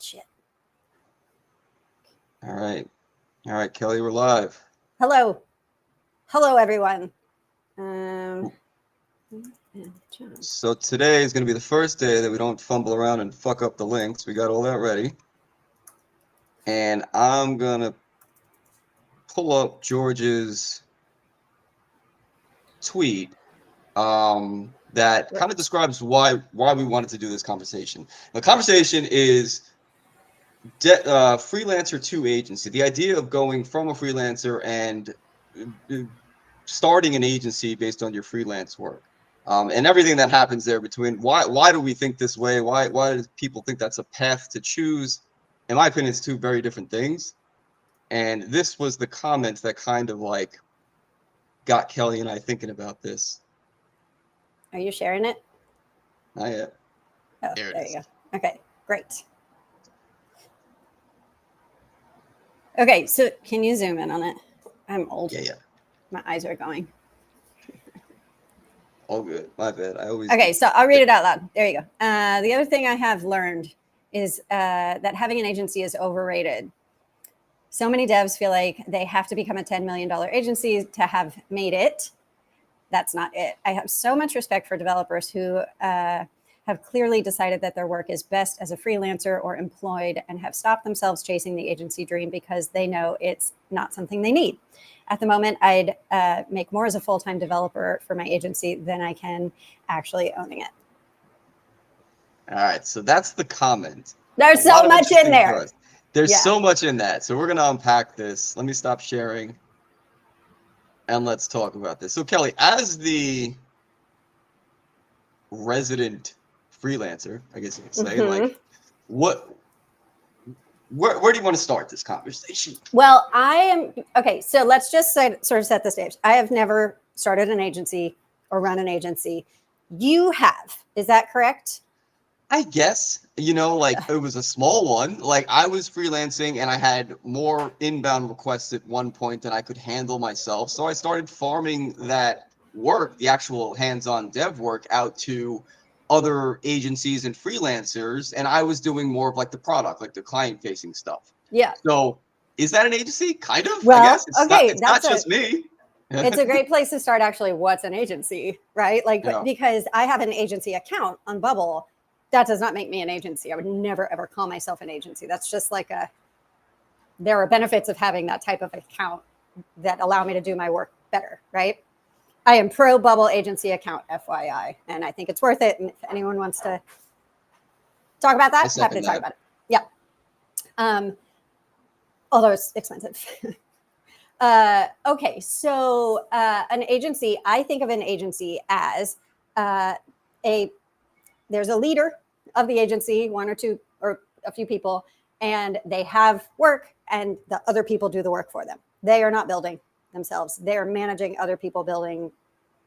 Shit. All right, Kelly, we're live. Hello, everyone. So today is going to be the first day that we don't fumble around and fuck up the links. We got all that ready. And I'm going to pull up George's tweet that kind of describes why we wanted to do this conversation. The conversation is Freelancer to agency. The idea of going from a freelancer and starting an agency based on your freelance work. And everything that happens there between. Why do we think this way? Why do people think that's a path to choose? In my opinion, it's two very different things. And this was the comment that kind of like got Kelly and I thinking about this. Are you sharing it? Not yet. Oh, there you go. Okay, great. Okay, so can you zoom in on it? I'm old. Yeah. My eyes are going. All good. My bad. Okay, so I'll read it out loud. There you go. The other thing I have learned is that having an agency is overrated. So many devs feel like they have to become a $10 million agency to have made it. That's not it. I have so much respect for developers who have clearly decided that their work is best as a freelancer or employed and have stopped themselves chasing the agency dream because they know it's not something they need. At the moment, I'd make more as a full-time developer for my agency than I can actually owning it. All right, so that's the comment. There's so much in there. There's so much in that. So we're going to unpack this. Let me stop sharing and let's talk about this. So Kelly, as the resident freelancer, I guess you could say, like, where do you want to start this conversation? Well, okay, so let's just sort of set the stage. I have never started an agency or run an agency. You have, is that correct? I guess, like it was a small one. Like I was freelancing and I had more inbound requests at one point than I could handle myself. So I started farming that work, the actual hands-on dev work, out to other agencies and freelancers. And I was doing more of like the product, like the client-facing stuff. Yeah. So is that an agency? Kind of, well, I guess. It's not just me. It's a great place to start, actually. What's an agency, right? Like, because I have an agency account on Bubble. That does not make me an agency. I would never, ever call myself an agency. That's just like there are benefits of having that type of account that allow me to do my work better, right? I am pro Bubble agency account, FYI, and I think it's worth it. And if anyone wants to talk about that, happy to talk about it. Yeah. Although it's expensive. Okay, so an agency, I think of an agency as there's a leader of the agency, one or two or a few people, and they have work and the other people do the work for them. They are not building themselves. They're managing other people building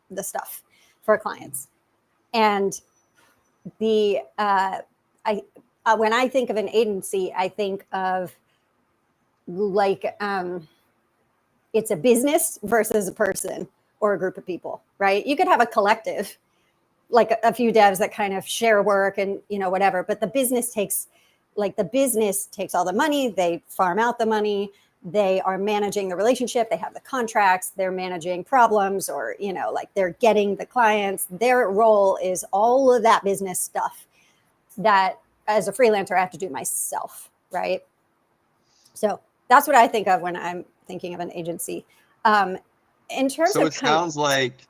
the stuff for clients. And when I think of an agency, I think of like it's a business versus a person or a group of people, right? You could have a collective, like a few devs that kind of share work and, whatever, but the business takes all the money. They farm out the money. They are managing the relationship. They have the contracts. They're managing problems or, like they're getting the clients. Their role is all of that business stuff that as a freelancer, I have to do myself, right? So that's what I think of when I'm thinking of an agency. In terms so of it sounds like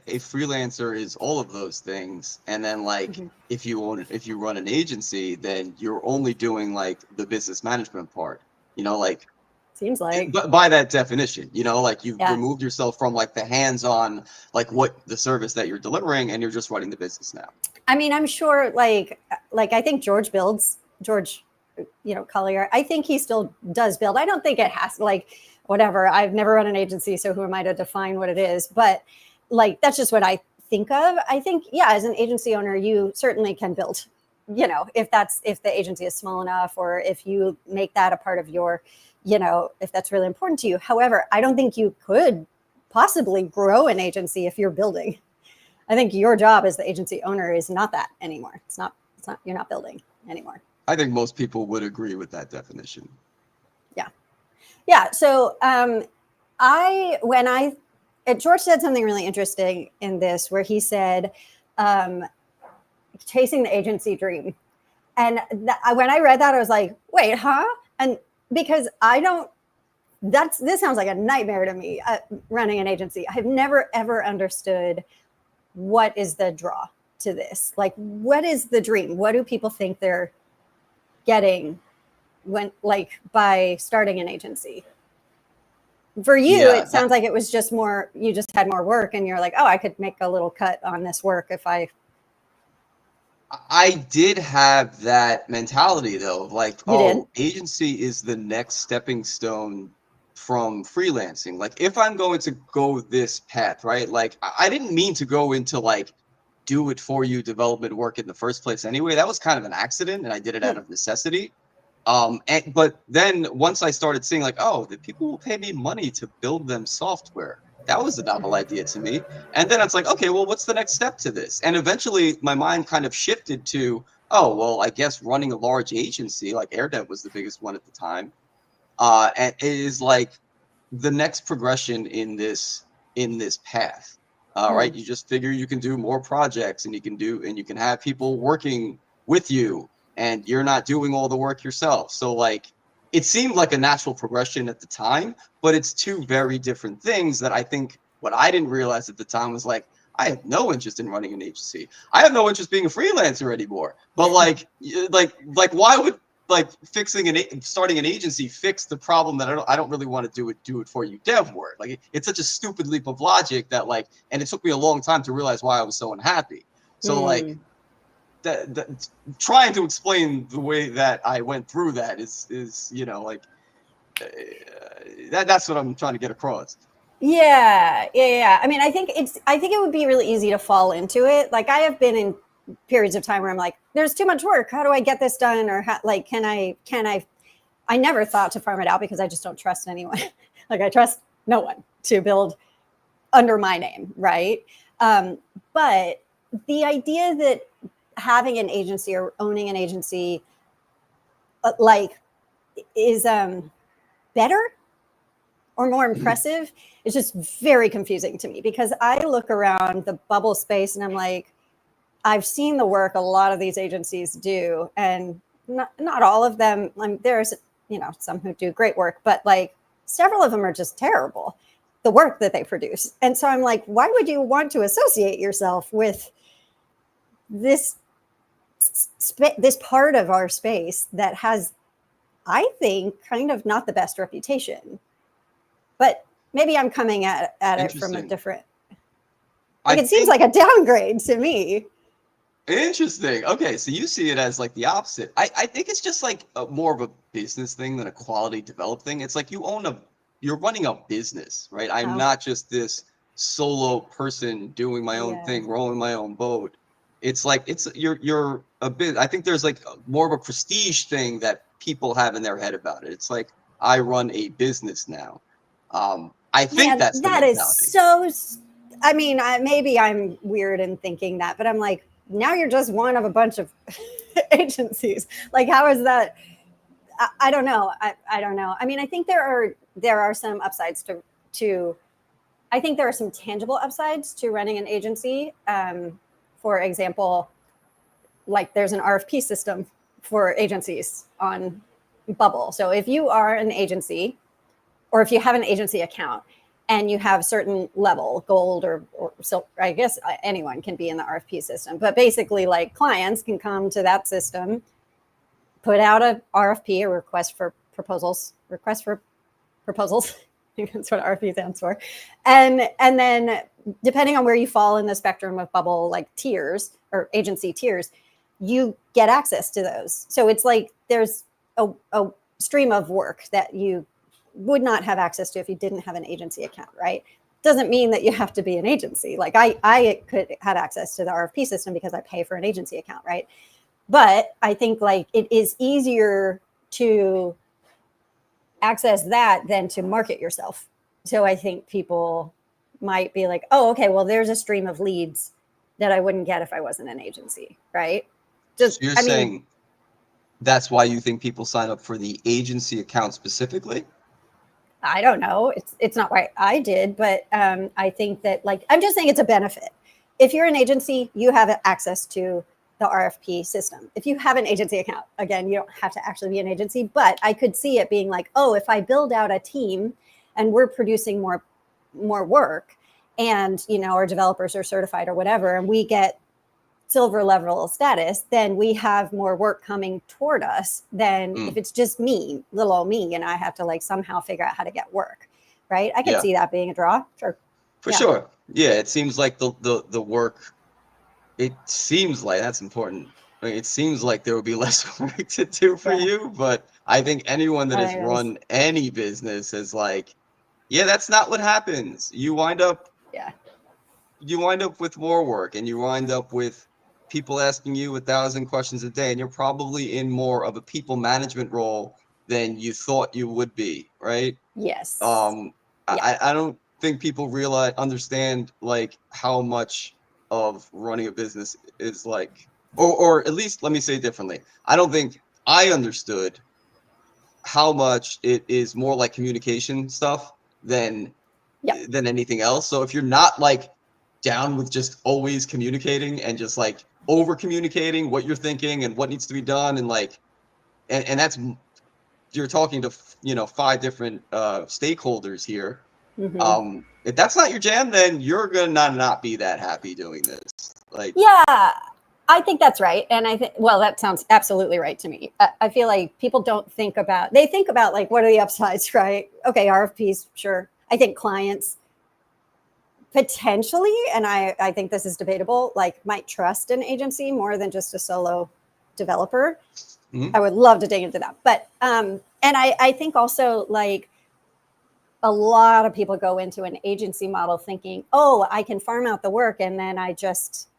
a freelancer is all of those things, and then like if you run an agency, then you're only doing like the business management part. Like seems like by that definition, like you've removed yourself from like the hands-on, like what the service that you're delivering, and you're just running the business now. I mean, I'm sure like I think George, Collier, I think he still does build. I don't think it has whatever. I've never run an agency, so who am I to define what it is? But like, that's just what I think of. I think, as an agency owner, you certainly can build, if the agency is small enough, or if you make that a part of your, if that's really important to you. However, I don't think you could possibly grow an agency if you're building. I think your job as the agency owner is not that anymore. It's not, you're not building anymore. I think most people would agree with that definition. Yeah. So George said something really interesting in this, where he said, um, chasing the agency dream. And when I read that, I was like, wait, huh? And because this sounds like a nightmare to me, running an agency. I have never, ever understood what is the draw to this. Like, what is the dream? What do people think they're getting by starting an agency? For you, Yeah, it sounds like it was just more, you just had more work and you're like, oh, I could make a little cut on this work if I did have that mentality though, like, you did. agency is the next stepping stone from freelancing. Like, if I'm going to go this path, right? Like, I didn't mean to go into like do it for you development work in the first place anyway. That was kind of an accident and I did it out of necessity. But then once I started seeing like, oh, the people will pay me money to build them software. That was a novel idea to me. And then it's like, okay, well, what's the next step to this? And eventually my mind kind of shifted to, oh, well, I guess running a large agency, like AirDev was the biggest one at the time, and it is like the next progression in this path. Right? You just figure you can do more projects and you can have people working with you and you're not doing all the work yourself. So like it seemed like a natural progression at the time, but it's two very different things that I think what I didn't realize at the time was like I have no interest in running an agency. I have no interest being a freelancer anymore. But like why would like starting an agency fix the problem that I don't really want to do it for you dev work? Like it's such a stupid leap of logic that like, and it took me a long time to realize why I was so unhappy. So like that trying to explain the way that I went through that is like that's what I'm trying to get across. Yeah. I mean, I think it would be really easy to fall into it. Like, I have been in periods of time where I'm like, there's too much work. How do I get this done? Or I never thought to farm it out because I just don't trust anyone. Like, I trust no one to build under my name. Right. But the idea that having an agency or owning an agency, is better or more impressive is just very confusing to me, because I look around the bubble space and I'm like, I've seen the work a lot of these agencies do, and not all of them. There's some who do great work, but like several of them are just terrible, the work that they produce. And so I'm like, why would you want to associate yourself with this this part of our space that has, I think, kind of not the best reputation? But maybe I'm coming at it from a different, like, it seems like a downgrade to me. Interesting. Okay, so you see it as like the opposite. I think it's just like more of a business thing than a quality develop thing. It's like you're running a business, right? I'm not just this solo person doing my own thing, rowing my own boat. It's like you're a bit. I think there's like more of a prestige thing that people have in their head about it. It's like I run a business now. I think that's the that mentality. Is so. I mean, maybe I'm weird in thinking that, but I'm like, now you're just one of a bunch of agencies. Like, how is that? I don't know. I don't know. I mean, I think there are some upsides to. I think there are some tangible upsides to running an agency. For example, like there's an RFP system for agencies on Bubble. So if you are an agency, or if you have an agency account and you have certain level, gold or silver, I guess anyone can be in the RFP system. But basically, like, clients can come to that system, put out a RFP, a request for proposals. I think that's what RFP stands for. And then depending on where you fall in the spectrum of Bubble, like tiers or agency tiers, you get access to those. So it's like there's a stream of work that you would not have access to if you didn't have an agency account, right? Doesn't mean that you have to be an agency. Like I could have access to the RFP system because I pay for an agency account, right? But I think like it is easier to access that than to market yourself. So I think people might be like, oh, okay, well, there's a stream of leads that I wouldn't get if I wasn't an agency, right? Just, so you're saying that's why you think people sign up for the agency account specifically? I don't know. It's not why I did, but I think that, like, I'm just saying it's a benefit. If you're an agency, you have access to the RFP system. If you have an agency account, again, you don't have to actually be an agency, but I could see it being like, oh, if I build out a team and we're producing more work, and our developers are certified or whatever, and we get silver level status, then we have more work coming toward us than if it's just me, little old me, and I have to like somehow figure out how to get work. Right? I could see that being a draw. Sure. For sure. Yeah, it seems like the work, it seems like that's important. I mean, it seems like there would be less work to do for you, but I think anyone that has run any business is like, yeah, that's not what happens. You wind up with more work, and you wind up with people asking you 1,000 questions a day, and you're probably in more of a people management role than you thought you would be, right? Yes. I don't think people understand like how much of running a business is like, or at least let me say it differently. I don't think I understood how much it is more like communication stuff than anything else. So if you're not like down with just always communicating and just like over communicating what you're thinking and what needs to be done, and like, and that's, you're talking to 5 different stakeholders here. If that's not your jam, then you're gonna not be that happy doing this. Like, I think that's right. And I think, well, that sounds absolutely right to me. I feel like people don't think about, they think about like, what are the upsides, right? Okay, RFPs, sure. I think clients potentially, and I think this is debatable, like might trust an agency more than just a solo developer. I would love to dig into that. But, and I think also like a lot of people go into an agency model thinking, oh, I can farm out the work and then I just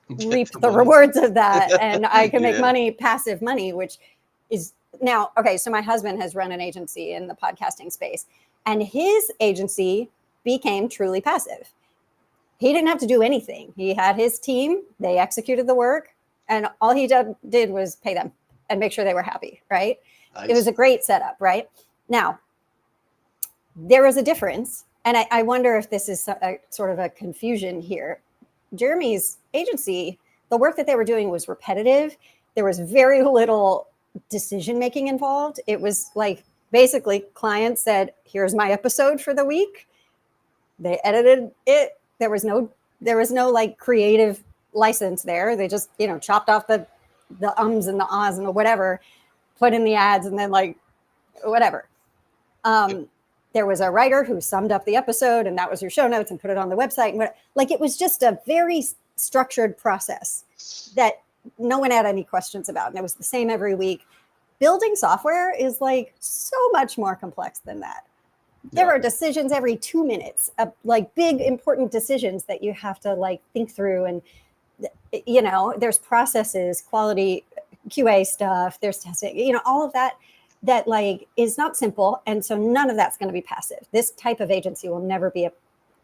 reap the rewards of that, and I can make money, passive money, which is now, okay, so my husband has run an agency in the podcasting space, and his agency became truly passive. He didn't have to do anything. He had his team, they executed the work, and all he did was pay them and make sure they were happy, right? Nice. It was a great setup, right? Now, there was a difference, and I wonder if this is a sort of a confusion here. Jeremy's agency, the work that they were doing was repetitive. There was very little decision making involved. It was like basically clients said, here's my episode for the week. They edited it. There was no like creative license there. They just, chopped off the ums and the ahs and the whatever, put in the ads, and then like whatever. There was a writer who summed up the episode, and that was your show notes, and put it on the website. And like, it was just a very structured process that no one had any questions about. And it was the same every week. Building software is like so much more complex than that. There are decisions every 2 minutes, like big, important decisions that you have to like think through. And, there's processes, quality, QA stuff, there's testing, all of that like is not simple. And so none of that's going to be passive. This type of agency will never be a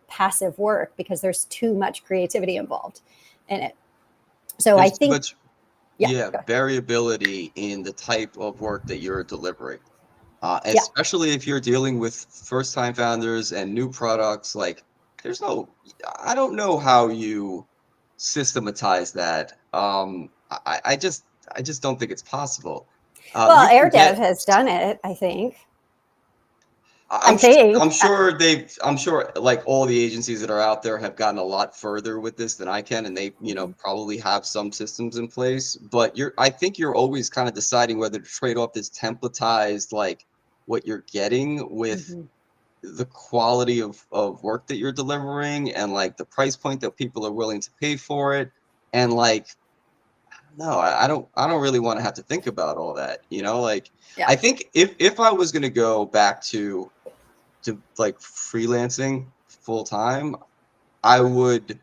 passive work because there's too much creativity involved in it. So I think variability in the type of work that you're delivering, especially if you're dealing with first-time founders and new products. Like, I don't know how you systematize that. I just don't think it's possible. Well, AirDev has done it, I think. I'm sure like all the agencies that are out there have gotten a lot further with this than I can, and they, probably have some systems in place. But I think you're always kind of deciding whether to trade off this templatized, like what you're getting with the quality of work that you're delivering, and like the price point that people are willing to pay for it, and like, no, I don't really want to have to think about all that, I think if I was going to go back to like freelancing full time, I would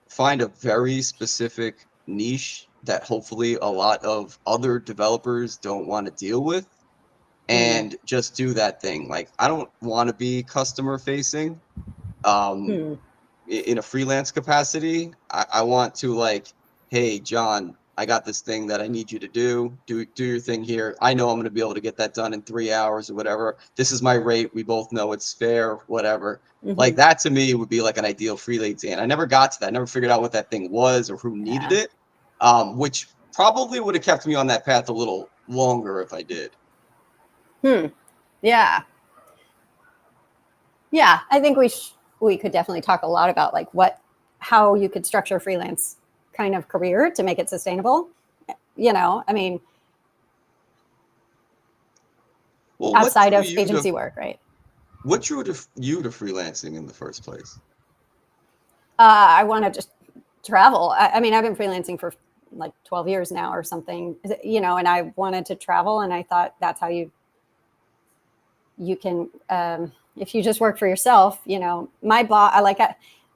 find a very specific niche that hopefully a lot of other developers don't want to deal with, and just do that thing. Like, I don't want to be customer facing in a freelance capacity. I want to like, hey, John, I got this thing that I need you to do your thing here. I know I'm going to be able to get that done in 3 hours or whatever. This is my rate. We both know it's fair, whatever. Like that to me would be like an ideal freelancing. And I never got to that. I never figured out what that thing was or who needed it, which probably would have kept me on that path a little longer if I did. Yeah. Yeah. I think we could definitely talk a lot about like how you could structure a freelance kind of career to make it sustainable. You know, I mean, outside of agency work, right? What drew you to freelancing in the first place? I want to just travel. I mean, I've been freelancing for like 12 years now or something, you know, and I wanted to travel, and I thought that's how you can, if you just work for yourself, you know, my boss,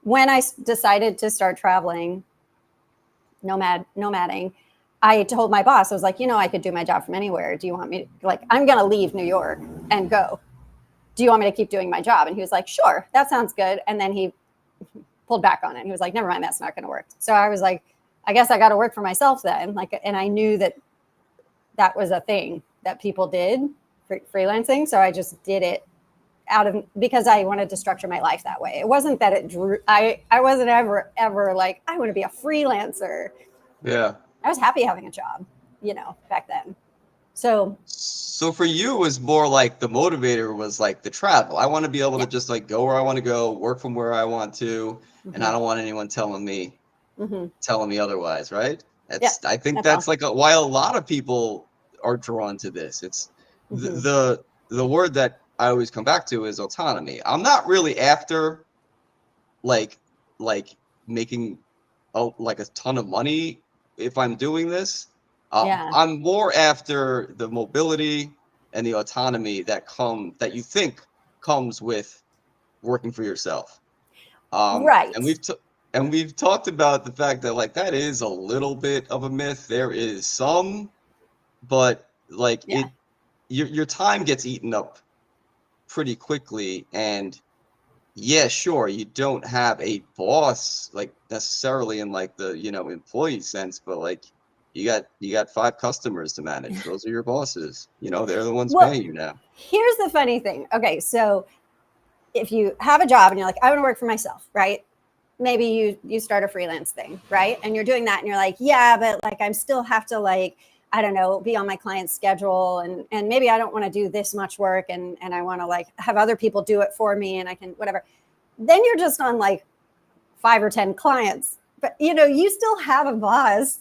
when I decided to start traveling, nomading, I told my boss, I was like, you know, I could do my job from anywhere. Do you want me to, like, I'm going to leave New York and go. Do you want me to keep doing my job? And he was like, sure, that sounds good. And then he pulled back on it. He was like, never mind, that's not going to work. So I was like, I guess I got to work for myself then. Like, and I knew that was a thing that people did, freelancing. So I just did it because I wanted to structure my life that way. It wasn't that it drew, I wasn't ever like, I want to be a freelancer. Yeah. I was happy having a job, you know, back then. So for you, it was more like the motivator was like the travel. I want to be able to just like go where I want to go, work from where I want to, and I don't want anyone telling me otherwise, right? I think that's like why a lot of people are drawn to this. It's the word that I always come back to is autonomy. I'm not really after like making like a ton of money if I'm doing this. I'm more after the mobility and the autonomy that you think comes with working for yourself. Right. And we've talked about the fact that like that is a little bit of a myth. There is some, but like your time gets eaten up pretty quickly. And yeah, sure, you don't have a boss like necessarily in like the, you know, employee sense, but like you got 5 customers to manage. Those are your bosses. You know, they're the ones paying you now. Here's the funny thing. Okay, so if you have a job and you're like, I want to work for myself, right? Maybe you start a freelance thing, right? And you're doing that and you're like, yeah, but like I still have to like, I don't know, be on my client's schedule, and maybe I don't want to do this much work, and I want to like have other people do it for me, and I can whatever. Then you're just on like 5 or 10 clients, but you know, you still have a boss,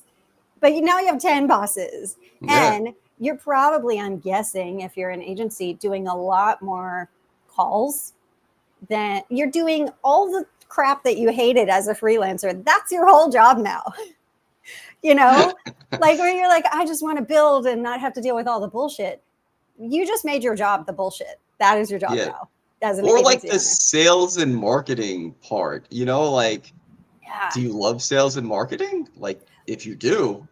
but now you have 10 bosses. And you're probably, I'm guessing, if you're an agency, doing a lot more calls than you're doing all the crap that you hated as a freelancer. That's your whole job now. You know, like where you're like, I just want to build and not have to deal with all the bullshit. You just made your job the bullshit. That is your job now. As an or like the owner. sales and marketing part, you know, like, do you love sales and marketing? Like, if you do,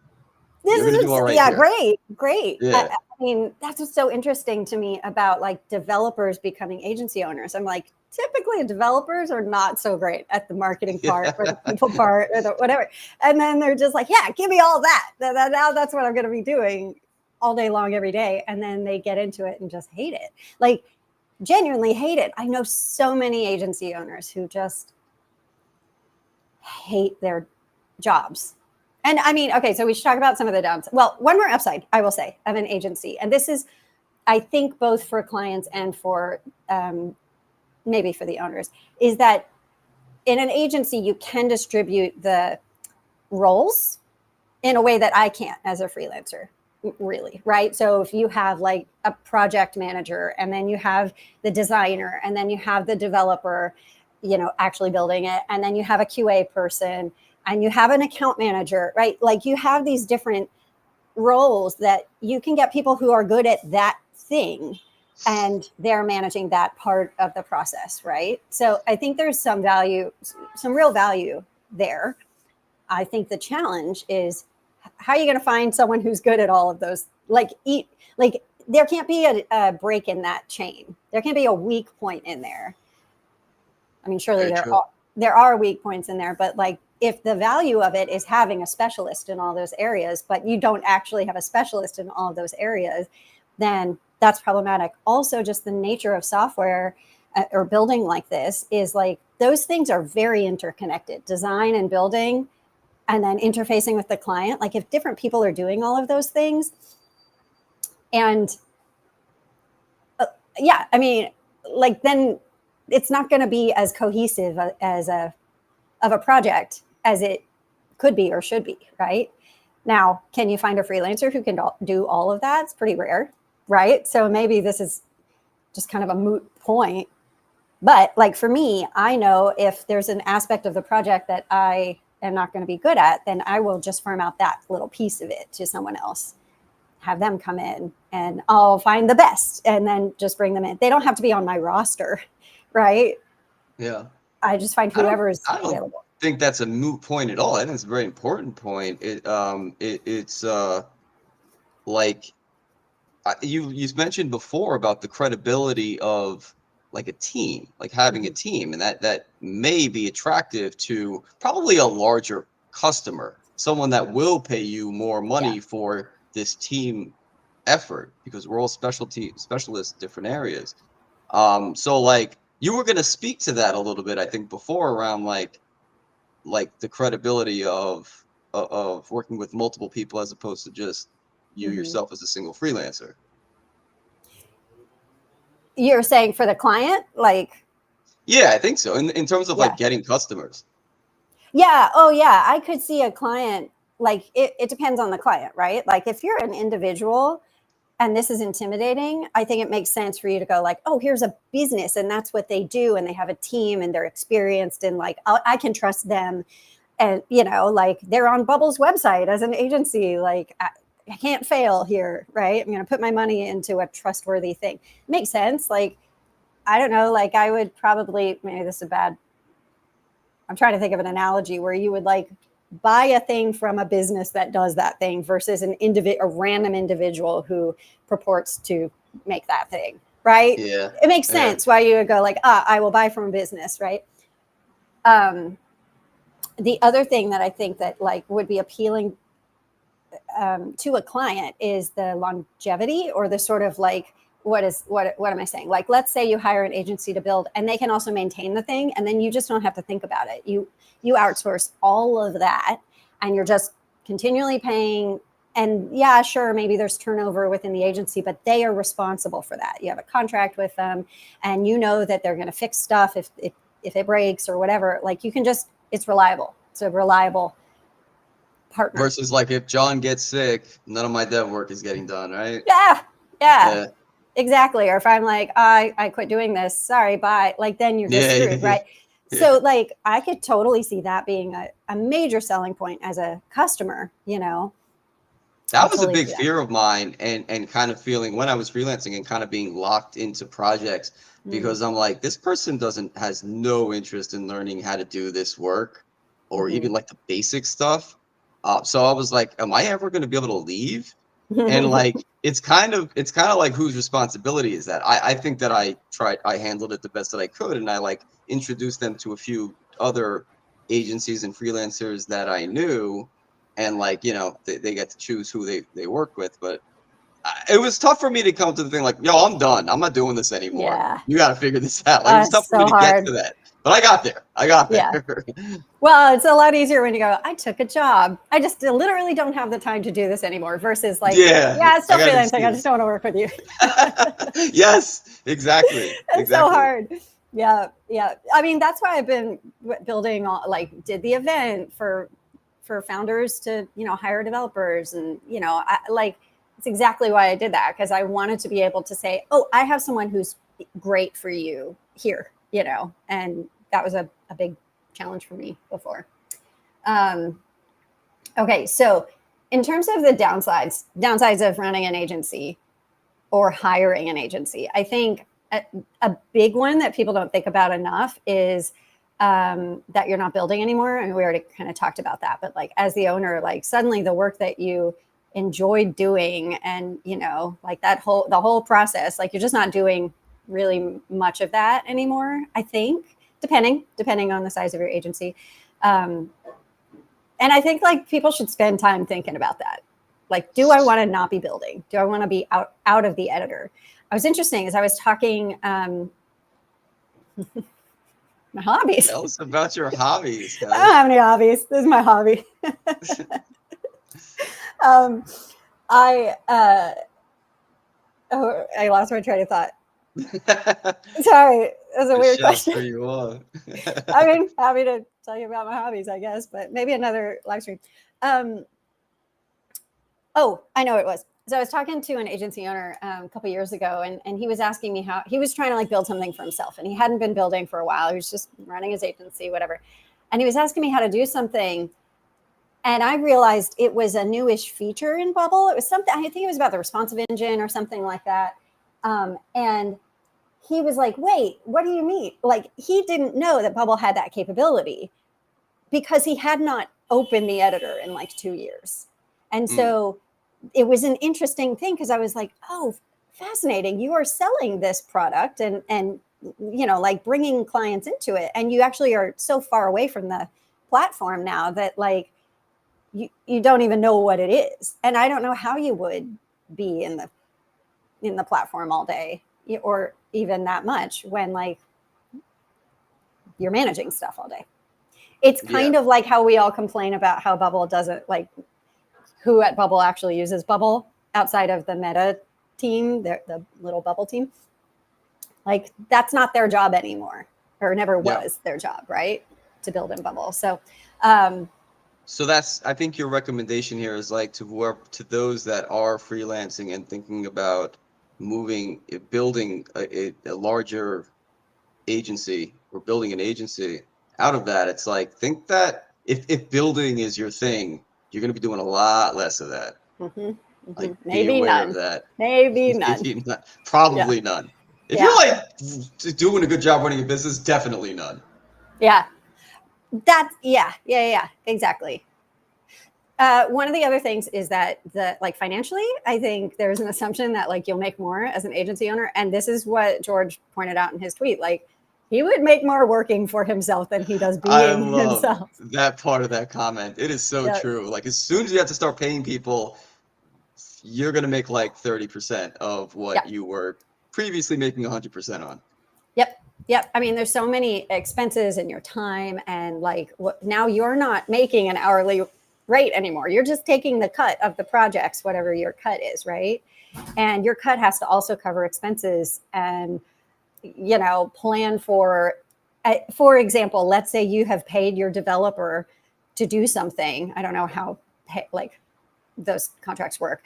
you're gonna do all right. Yeah, great. Yeah. I mean, that's what's so interesting to me about like developers becoming agency owners. I'm like, typically developers are not so great at the marketing part or the people part or the whatever. And then they're just like, yeah, give me all that. Now that's what I'm going to be doing all day long, every day. And then they get into it and just hate it. Like genuinely hate it. I know so many agency owners who just hate their jobs. And I mean, okay, so we should talk about some of the downs. Well, one more upside, I will say, of an agency. And this is, I think, both for clients and for maybe for the owners, is that in an agency, you can distribute the roles in a way that I can't as a freelancer, really, right? So if you have like a project manager, and then you have the designer, and then you have the developer, you know, actually building it, and then you have a QA person, and you have an account manager, right? Like you have these different roles that you can get people who are good at that thing, and they're managing that part of the process, right? So I think there's some value, some real value there. I think the challenge is how are you going to find someone who's good at all of those? Like there can't be a break in that chain. There can't be a weak point in there. I mean, surely there are weak points in there, but like if the value of it is having a specialist in all those areas, but you don't actually have a specialist in all of those areas, then that's problematic. Also, just the nature of software or building like this is like those things are very interconnected, design and building, and then interfacing with the client. Like if different people are doing all of those things, and yeah, I mean, like then it's not going to be as cohesive as of a project as it could be or should be, right? Now, can you find a freelancer who can do all of that? It's pretty rare, right? So maybe this is just kind of a moot point. But like for me, I know if there's an aspect of the project that I am not going to be good at, then I will just farm out that little piece of it to someone else, have them come in, and I'll find the best and then just bring them in. They don't have to be on my roster, right? Yeah. I just find whoever is I don't available. think that's a moot point at all. I think it's a very important point. It's like you mentioned before about the credibility of like a team, like having a team, and that may be attractive to probably a larger customer, someone that will pay you more money for this team effort, because we're all specialists, different areas. So like you were going to speak to that a little bit, I think, before, around like the credibility of working with multiple people as opposed to just you yourself as a single freelancer. You're saying for the client, like? Yeah, I think so. In terms of Yeah. like getting customers. Yeah. Oh, yeah. I could see a client, like it depends on the client, right? Like if you're an individual and this is intimidating, I think it makes sense for you to go like, oh, here's a business and that's what they do. And they have a team and they're experienced and like, I can trust them. And, you know, like they're on Bubble's website as an agency, like I can't fail here, right? I'm going to put my money into a trustworthy thing. Makes sense. Like, I don't know, like I would probably, maybe this is bad. I'm trying to think of an analogy where you would like buy a thing from a business that does that thing versus a random individual who purports to make that thing, right? Yeah. It makes sense why you would go like, I will buy from a business, right? The other thing that I think that like would be appealing to a client is the longevity, or the sort of like, what am I saying? Like, let's say you hire an agency to build and they can also maintain the thing. And then you just don't have to think about it. You outsource all of that and you're just continually paying. And yeah, sure, maybe there's turnover within the agency, but they are responsible for that. You have a contract with them and you know that they're going to fix stuff if it breaks or whatever. Like you can just, it's reliable. It's a reliable partner. Versus like if John gets sick, none of my dev work is getting done, right? Yeah. Exactly. Or if I'm like, I quit doing this, sorry, bye. Like then you're just screwed, right? So like I could totally see that being a major selling point as a customer, you know. That was a big fear of mine, and kind of feeling when I was freelancing and kind of being locked into projects, because I'm like, this person has no interest in learning how to do this work or even like the basic stuff. So I was like, am I ever going to be able to leave? And like, it's kind of like, whose responsibility is that? I think that I handled it the best that I could. And I like introduced them to a few other agencies and freelancers that I knew. And like, you know, they get to choose who they work with. But it was tough for me to come to the thing like, yo, I'm done. I'm not doing this anymore. Yeah. You got to figure this out. Like, it was tough for me to get to that. But I got there. Yeah. Well, it's a lot easier when you go, I took a job. I just literally don't have the time to do this anymore, versus like, yeah, it's still freelancing. I just don't want to work with you. Yes, exactly. It's so hard. Yeah. I mean, that's why I've been building, like did the event for founders to, you know, hire developers. And, you know, it's exactly why I did that, because I wanted to be able to say, oh, I have someone who's great for you here, you know, and that was a big challenge for me before. Okay, so in terms of the downsides of running an agency or hiring an agency, I think a big one that people don't think about enough is that you're not building anymore. And we already kind of talked about that, but like as the owner, like suddenly the work that you enjoyed doing and, you know, like the whole process, like you're just not doing really much of that anymore, I think, depending on the size of your agency. And I think like people should spend time thinking about that. Like, do I want to not be building? Do I want to be out of the editor? I was interesting as I was talking my hobbies. Tell us about your hobbies, I Kelly. don't have any hobbies. This is my hobby. I lost my train of thought. Sorry, that's a weird question. Sure you are. I mean, happy to tell you about my hobbies, I guess, but maybe another live stream. Oh, I know what it was. So I was talking to an agency owner a couple years ago, and he was asking me how he was trying to like build something for himself, and he hadn't been building for a while. He was just running his agency, whatever. And he was asking me how to do something, and I realized it was a newish feature in Bubble. It was something, I think it was about the responsive engine or something like that. And he was like, wait, what do you mean? Like, he didn't know that Bubble had that capability because he had not opened the editor in like 2 years. And so it was an interesting thing because I was like, oh, fascinating. You are selling this product and you know, like bringing clients into it. And you actually are so far away from the platform now that like you don't even know what it is. And I don't know how you would be in the platform all day or even that much when like you're managing stuff all day. It's kind of like how we all complain about how Bubble doesn't like who at Bubble actually uses Bubble outside of the Meta team, the little Bubble team. Like that's not their job anymore, or never was their job, right? To build in Bubble. So that's, I think your recommendation here is like to those that are freelancing and thinking about building a larger agency or building an agency out of that. It's like, think that if building is your thing, you're going to be doing a lot less of that. Like, maybe be aware none. of that. Maybe none. Probably none. If you're like doing a good job running a business, definitely none. Yeah. That's exactly. One of the other things is that like financially, I think there's an assumption that like you'll make more as an agency owner. And this is what George pointed out in his tweet. Like he would make more working for himself than he does being himself. That part of that comment. It is so true. Like as soon as you have to start paying people, you're going to make like 30% of what you were previously making 100% on. Yep. I mean, there's so many expenses in your time and like now you're not making an hourly rate anymore. You're just taking the cut of the projects, whatever your cut is, right? And your cut has to also cover expenses and, you know, plan for example, let's say you have paid your developer to do something. I don't know how like those contracts work.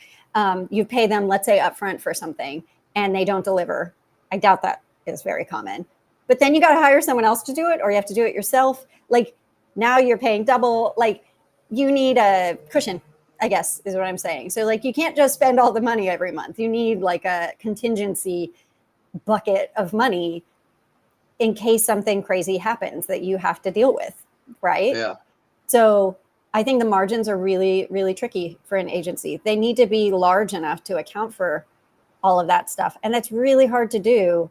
You pay them, let's say upfront for something and they don't deliver. I doubt that is very common, but then you got to hire someone else to do it or you have to do it yourself. Like now you're paying double, like you need a cushion, I guess is what I'm saying. So like, you can't just spend all the money every month. You need like a contingency bucket of money in case something crazy happens that you have to deal with. Right. Yeah. So I think the margins are really, really tricky for an agency. They need to be large enough to account for all of that stuff. And that's really hard to do,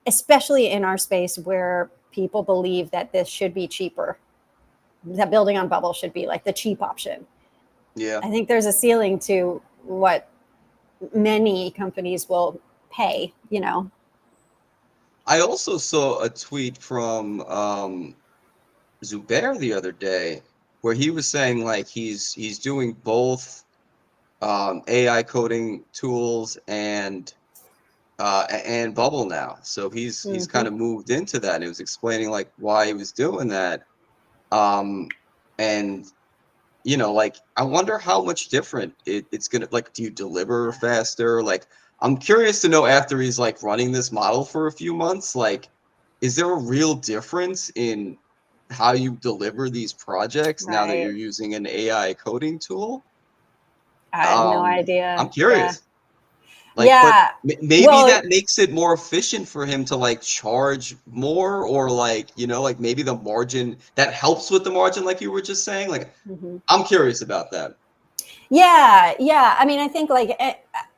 especially in our space where people believe that this should be cheaper, that building on Bubble should be like the cheap option. Yeah. I think there's a ceiling to what many companies will pay, you know. I also saw a tweet from Zubair the other day where he was saying like he's doing both AI coding tools and Bubble now. So he's kind of moved into that, and he was explaining like why he was doing that. And you know, like I wonder how much different it's gonna, like, do you deliver faster? Like I'm curious to know after he's like running this model for a few months, like is there a real difference in how you deliver these projects now that you're using an AI coding tool? I have no idea. I'm curious. Like, but maybe that makes it more efficient for him to like charge more, or like, you know, like maybe the margin that helps with the margin, like you were just saying. Like, I'm curious about that. Yeah. I mean, I think like,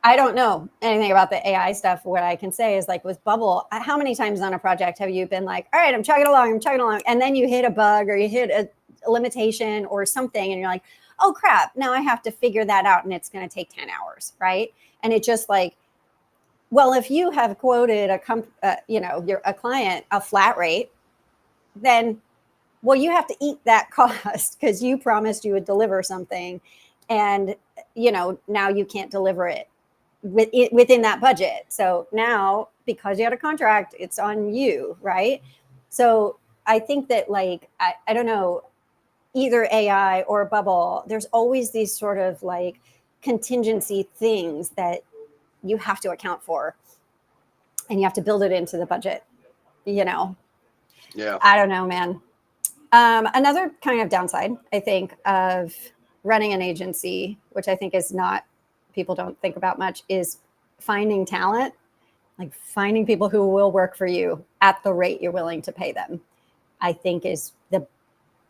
I don't know anything about the AI stuff. What I can say is like with Bubble, how many times on a project have you been like, all right, I'm chugging along. And then you hit a bug or you hit limitation or something, and you're like, oh crap, now I have to figure that out, and it's going to take 10 hours, right? And it just like, well, if you have quoted you're a client a flat rate, then, well, you have to eat that cost because you promised you would deliver something, and now you can't deliver it within that budget. So now, because you had a contract, it's on you, right? So I think that, like, I don't know, either AI or bubble, there's always these sort of like contingency things that you have to account for, and you have to build it into the budget. Yeah. I don't know, man. Another kind of downside, I think, of running an agency, which I think is not, people don't think about much, is finding talent, like finding people who will work for you at the rate you're willing to pay them, I think is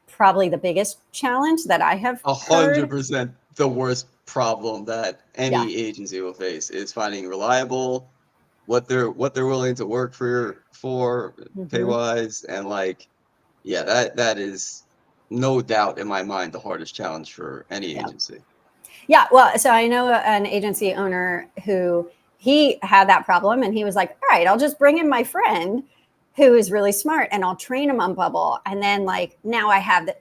probably the biggest challenge that I have heard. 100% the worst problem that any Yeah. agency will face is finding reliable, what they're willing to work for pay wise, and like, yeah, that is no doubt in my mind the hardest challenge for any agency. Yeah, well, so I know an agency owner who, he had that problem, and he was like, all right, I'll just bring in my friend who is really smart, and I'll train him on Bubble. And then, like, now I have the,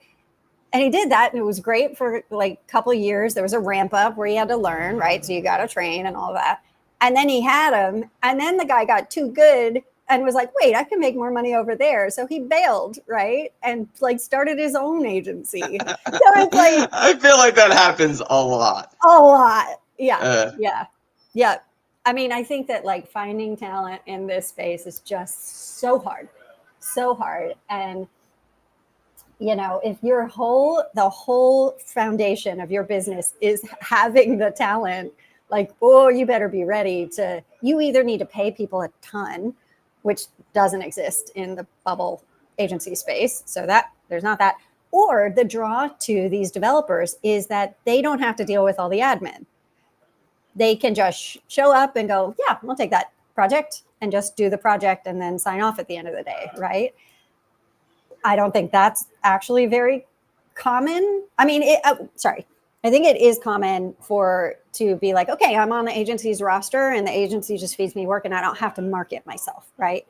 and he did that, and it was great for like a couple of years. There was a ramp up where he had to learn, right? So you got to train and all of that. And then he had him, and then the guy got too good and was like, wait, I can make more money over there. So he bailed, right? And like started his own agency. So it's like, I feel like that happens a lot. A lot. Yeah. Yeah. I mean, I think that like finding talent in this space is just so hard. So hard. And if the whole foundation of your business is having the talent, like, oh, you better be ready to, you either need to pay people a ton, which doesn't exist in the bubble agency space. So that there's not that, or the draw to these developers is that they don't have to deal with all the admin. They can just show up and go, yeah, I'll take that project, and just do the project and then sign off at the end of the day, right? I don't think that's actually very common. I mean, I think it is common to be like, okay, I'm on the agency's roster and the agency just feeds me work and I don't have to market myself, right?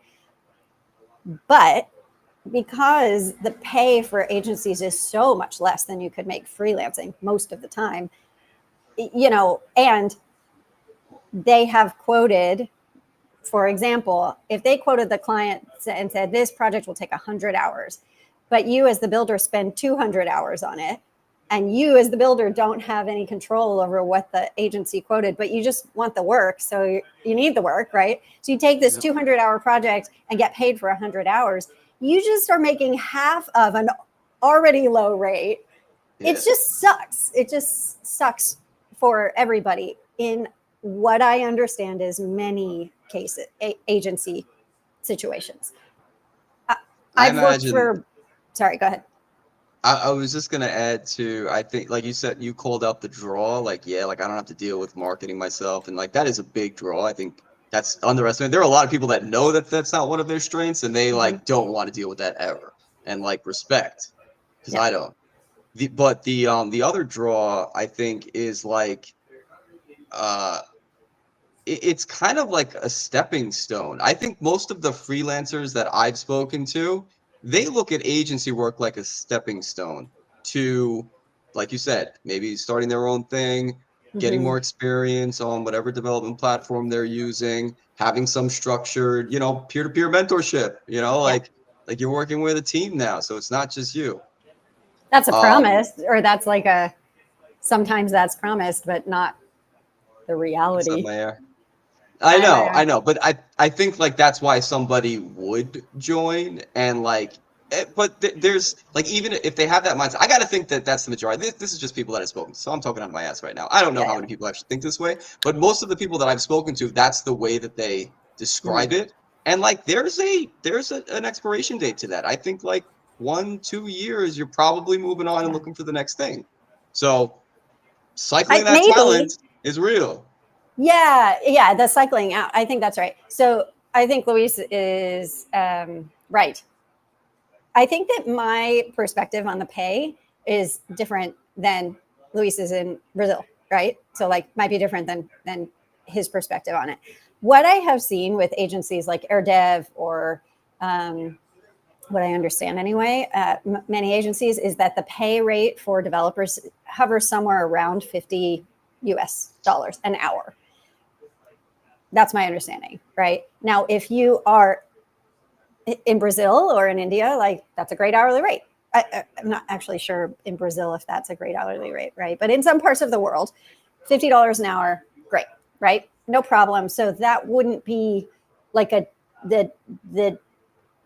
But because the pay for agencies is so much less than you could make freelancing most of the time, and they have quoted, for example, if they quoted the client and said, this project will take 100 hours, but you as the builder spend 200 hours on it, and you as the builder don't have any control over what the agency quoted, but you just want the work, so you need the work, right? So you take this 200-hour project and get paid for 100 hours. You just are making half of an already low rate. Yeah. It just sucks. It just sucks for everybody in what I understand is many cases, agency situations. I've worked for, sorry, go ahead. I was just going to add to, I think, like you said, you called out the draw, like, yeah, like I don't have to deal with marketing myself. And like, that is a big draw. I think that's underestimated. There are a lot of people that know that that's not one of their strengths, and they like don't want to deal with that ever. And like, respect, because I don't. But the other draw, I think, is like, it's kind of like a stepping stone. I think most of the freelancers that I've spoken to, they look at agency work like a stepping stone to, like you said, maybe starting their own thing, getting more experience on whatever development platform they're using, having some structured, peer-to-peer mentorship, like you're working with a team now, so it's not just you. That's a promise, or that's like sometimes that's promised, but not the reality. I know, but I think like that's why somebody would join, and like, but there's like, even if they have that mindset, I got to think that that's the majority. This is just people that I've spoken to, so I'm talking out of my ass right now. I don't know how many people actually think this way, but most of the people that I've spoken to, that's the way that they describe it. And like, there's an expiration date to that. I think like 1-2 years, you're probably moving on and looking for the next thing. So cycling that talent is real. Yeah, the cycling out. I think that's right. So I think Luis is right. I think that my perspective on the pay is different than Luis's in Brazil, right? So like might be different than his perspective on it. What I have seen with agencies like AirDev or what I understand anyway, many agencies is that the pay rate for developers hovers somewhere around $50 US an hour. That's my understanding, right? Now, if you are in Brazil or in India, like that's a great hourly rate. I'm not actually sure in Brazil if that's a great hourly rate, right? But in some parts of the world, $50 an hour, great, right? No problem. So that wouldn't be like the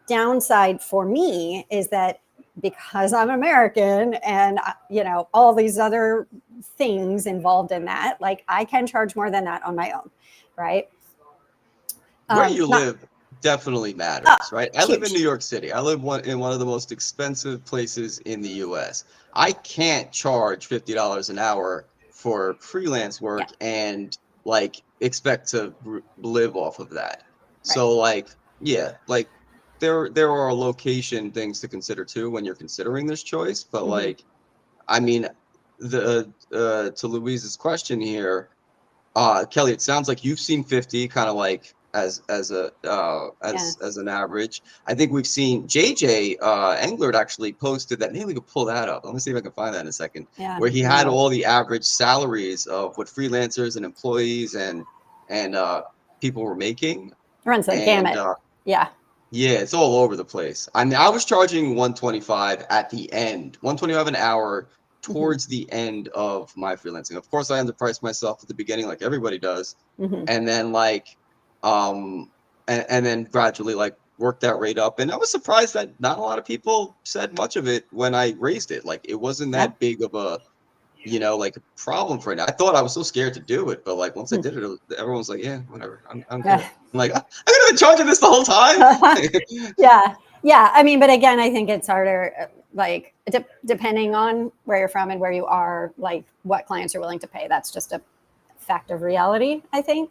downside for me is that because I'm American and all these other things involved in that, like I can charge more than that on my own, right? Where you live definitely matters, right? I live in huge. New York City. I live in one of the most expensive places in the US. I can't charge $50 an hour for freelance work and like expect to live off of that. So like, yeah, like there are location things to consider too when you're considering this choice. But like, I mean, the to Louise's question here, Kelly, it sounds like you've seen 50 kind of like as an average. I think we've seen JJ Englert actually posted that. Maybe we could pull that up. Let me see if I can find that in a second. Yeah, where he had all the average salaries of what freelancers and employees and people were making. Runs the gamut. Yeah, it's all over the place. I mean, I was charging 125 at the end, 125 an hour towards the end of my freelancing. Of course, I underpriced myself at the beginning, like everybody does, and then like, and then gradually like worked that rate up. And I was surprised that not a lot of people said much of it when I raised it. Like, it wasn't that big of a, like a problem for it. I thought I was so scared to do it, but like once I did it, everyone was like, "Yeah, whatever, I'm good." I'm like, I'm gonna be charging this the whole time. yeah. I mean, but again, I think it's harder. Like depending on where you're from and where you are, like what clients are willing to pay. That's just a fact of reality, I think.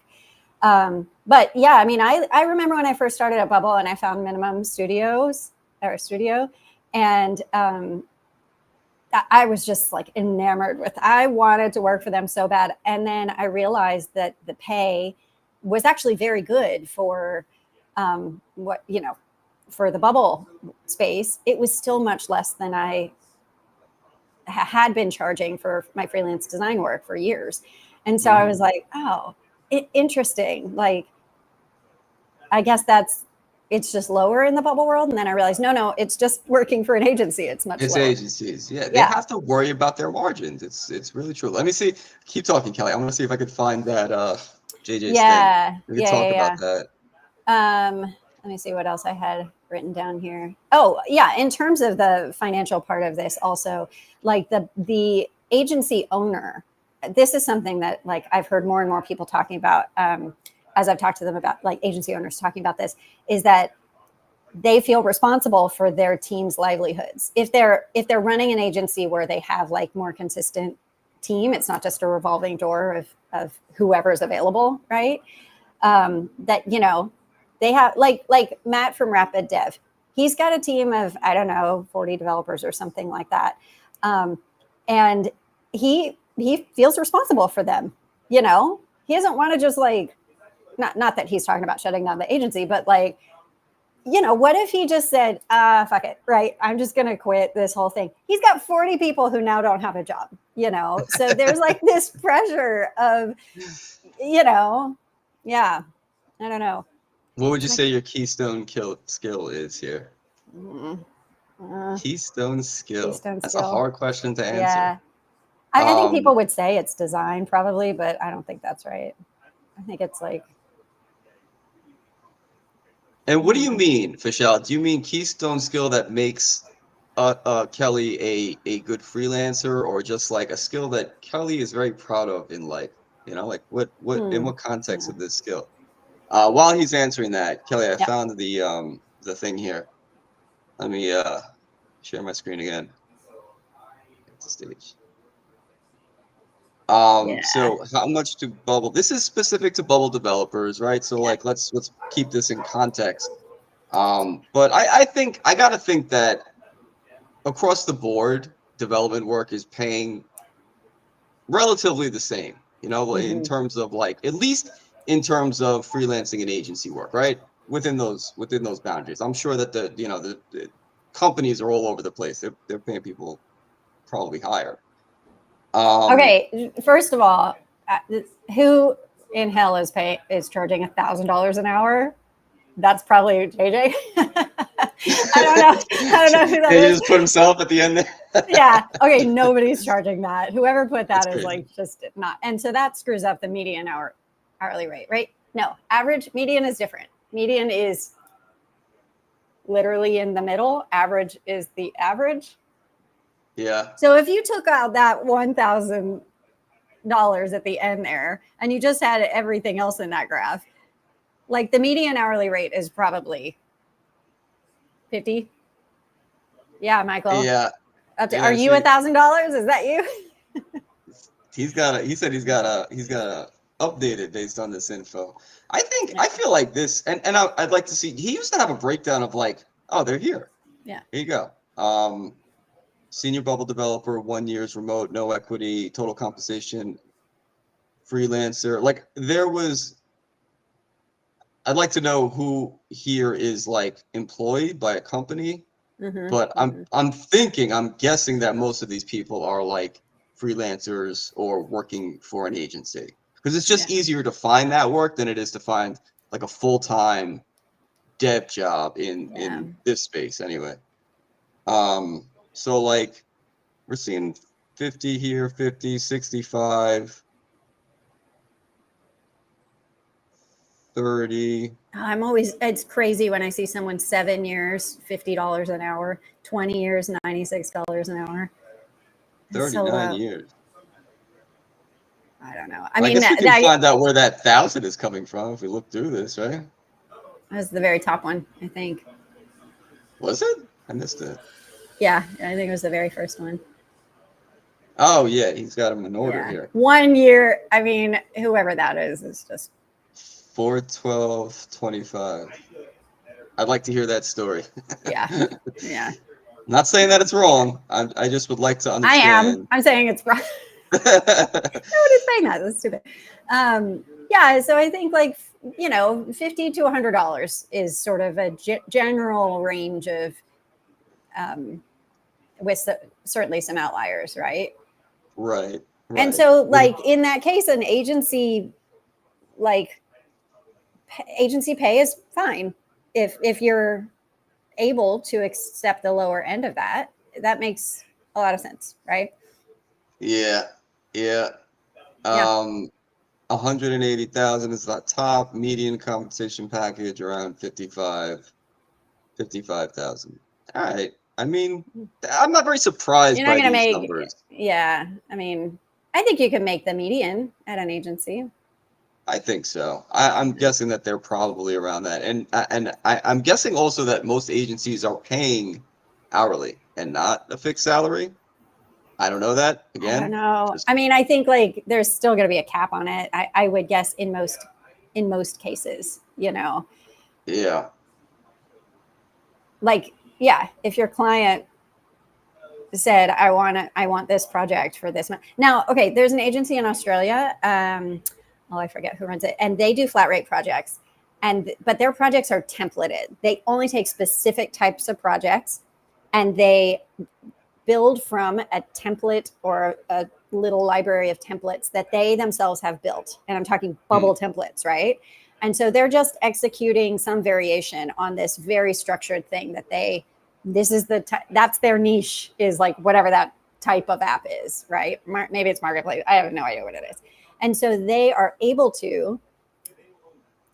But yeah, I mean, I remember when I first started at Bubble and I found minimum studio, and I was just like enamored with. I wanted to work for them so bad, and then I realized that the pay was actually very good for for the Bubble space. It was still much less than I had been charging for my freelance design work for years, and so I was like, oh, interesting. Like, I guess it's just lower in the Bubble world. And then I realized, no, it's just working for an agency. It's much lower. Agencies. Yeah. They have to worry about their margins. It's really true. Let me see. Keep talking, Kelly. I want to see if I could find that JJ's thing. We can talk about that. Let me see what else I had written down here. Oh, yeah. In terms of the financial part of this also, like the agency owner, this is something that like I've heard more and more people talking about as I've talked to them about, like agency owners talking about this, is that they feel responsible for their team's livelihoods. If they're running an agency where they have like more consistent team, it's not just a revolving door of whoever's available, right? That, they have like Matt from Rapid Dev. He's got a team of, I don't know, 40 developers or something like that. And he feels responsible for them. He doesn't want to just like, not that he's talking about shutting down the agency, but like, what if he just said, fuck it, right? I'm just going to quit this whole thing. He's got 40 people who now don't have a job, So there's like this pressure of, yeah, I don't know. What would you say your keystone skill is here? Keystone skill. That's a hard question to answer. Yeah. I think people would say it's design probably, but I don't think that's right. I think it's like. And what do you mean, Fischel? Do you mean keystone skill that makes Kelly a good freelancer, or just like a skill that Kelly is very proud of in life? Like what in what context of this skill? While he's answering that, Kelly, I found the thing here. Let me share my screen again. It's the stage. So how much to Bubble? This is specific to Bubble developers, right? So like let's keep this in context. But I think I gotta think that across the board, development work is paying relatively the same, in Mm-hmm. terms of like, at least in terms of freelancing and agency work, right? Within those boundaries. I'm sure that the companies are all over the place. They're paying people probably higher. Okay, first of all, who in hell is charging $1,000 an hour? That's probably JJ. I don't know. I don't know who that Yeah, he is. just put himself at the end there. Yeah. Okay. Nobody's charging that. Whoever put That's that is crazy. like just not. And so that screws up the median hourly rate, right? No, average median is different. Median is literally in the middle. Average is the average. Yeah. So if you took out that $1,000 at the end there and you just had everything else in that graph, like the median hourly rate is probably 50. Yeah, Michael. Yeah. Are you $1,000? Is that you? He said he's got a updated based on this info. I feel like this, and I'd like to see. He used to have a breakdown of like, oh, they're here. Yeah. Here you go. Senior bubble developer, 1 year's remote, no equity, total compensation, freelancer. Like I'd like to know who here is like employed by a company, but I'm guessing that most of these people are like freelancers or working for an agency, because it's just easier to find that work than it is to find like a full-time dev job in this space anyway. So like we're seeing 50 here, 50, 65, 30. It's crazy when I see someone 7 years, $50 an hour, 20 years, $96 an hour. 39 years. I don't know. I guess we can find out where that 1,000 is coming from if we look through this, right? That was the very top one, I think. Was it? I missed it. Yeah, I think it was the very first one. Oh, yeah, he's got them in order here. 1 year, I mean, whoever that is just 4/12/25. I'd like to hear that story. Yeah. Yeah. Not saying that it's wrong. I just would like to understand. I am. I'm saying it's wrong. Nobody's saying that. That's stupid. Yeah. So I think like, $50 to $100 is sort of a general range of, with certainly some outliers, right? Right. And so like in that case, an agency, like agency pay is fine. If you're able to accept the lower end of that, that makes a lot of sense, right? Yeah. 180,000 is the top. Median compensation package around 55,000. All right. I mean, I'm not very surprised by these numbers. Yeah. I mean, I think you can make the median at an agency. I think so. I'm guessing that they're probably around that, and I'm guessing also that most agencies are paying hourly and not a fixed salary. I don't know that. Again, I don't know. I mean, I think like there's still going to be a cap on it. I would guess in most cases, Yeah. Like, yeah, if your client said, I want this project for this month. Now, okay, there's an agency in Australia. I forget who runs it, and they do flat rate projects, but their projects are templated. They only take specific types of projects, and they build from a template or a little library of templates that they themselves have built. And I'm talking bubble templates, right? And so they're just executing some variation on this very structured thing that that's their niche, is like whatever that type of app is, right? Maybe it's marketplace. I have no idea what it is. And so they are able to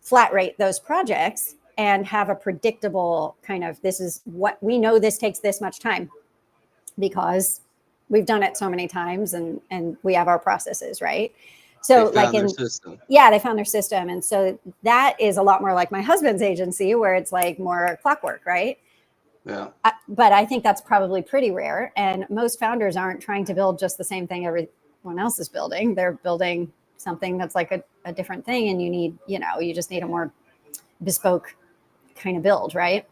flat rate those projects and have a predictable kind of, this is what we know, this takes this much time because we've done it so many times and we have our processes, right? So they found their system. Yeah, they found their system. And so that is a lot more like my husband's agency, where it's like more clockwork, right? Yeah. But I think that's probably pretty rare. And most founders aren't trying to build just the same thing everyone else is building. They're building something that's like a different thing. And you just need a more bespoke kind of build, right?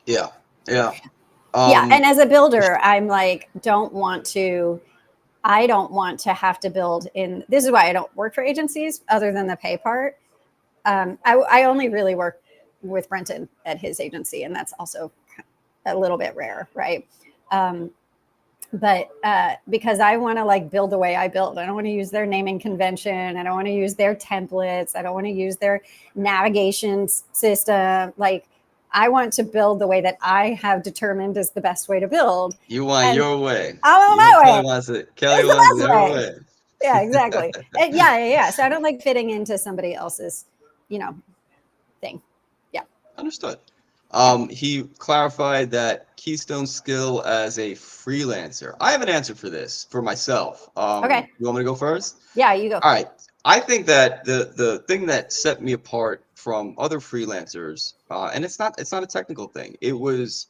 Yeah. Yeah, and as a builder, I'm like, I don't want to have to build in. This is why I don't work for agencies other than the pay part. I only really work with Brenton at his agency, and that's also a little bit rare, right? But because I want to like build the way I build. I don't want to use their naming convention. I don't want to use their templates. I don't want to use their navigation system. Like, I want to build the way that I have determined is the best way to build. You want your way. I want my way. Kelly wants it. Kelly It's the wants best her way. way. Yeah, exactly. Yeah. So I don't like fitting into somebody else's, thing. Yeah. Understood. He clarified that keystone skill as a freelancer. I have an answer for this for myself. Okay. You want me to go first? Yeah, you go. All right. I think that the thing that set me apart from other freelancers, and it's not a technical thing. It was